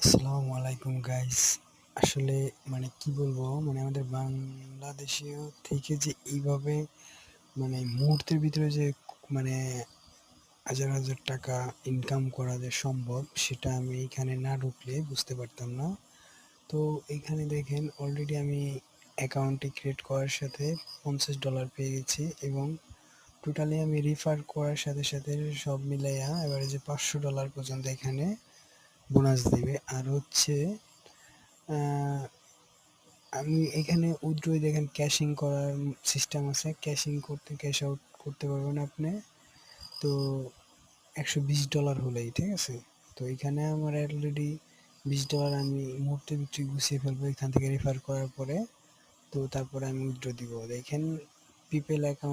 আসসালামু আলাইকুম গাইস। আসলে কি বলবো, আমাদের বাংলাদেশীয় থেকে যে এইভাবে মুহূর্তের ভিতরে যে মানে হাজার হাজার টাকা ইনকাম করা যে সম্ভব, সেটা আমি এখানে না ঢুকলে বুঝতে পারতাম না। তো এইখানে দেখেন, অলরেডি আমি অ্যাকাউন্টটি ক্রিয়েট করার সাথে $50 পেয়ে গেছি, এবং টোটালি আমি রিফার করার সাথে সাথে সব মিলাইয়া এবারে যে $500 পর্যন্ত এখানে বোনাস দিবে। আর হচ্ছে আমি এখানে উইথড্র দেখেন, ক্যাশিং করার সিস্টেম আছে। ক্যাশিং করতে ক্যাশ আউট করতে পারবেন আপনি। তো $120 হলেই ঠিক আছে। তো এখানে আমার অলরেডি $20 আমি মুহূর্তের ভিতরে গুছিয়ে ফেলবো এখান থেকে রেফার করার পরে। তো তারপরে আমি উইথড্র দিব। দেখেন, পিপেল অ্যাকাউন্ট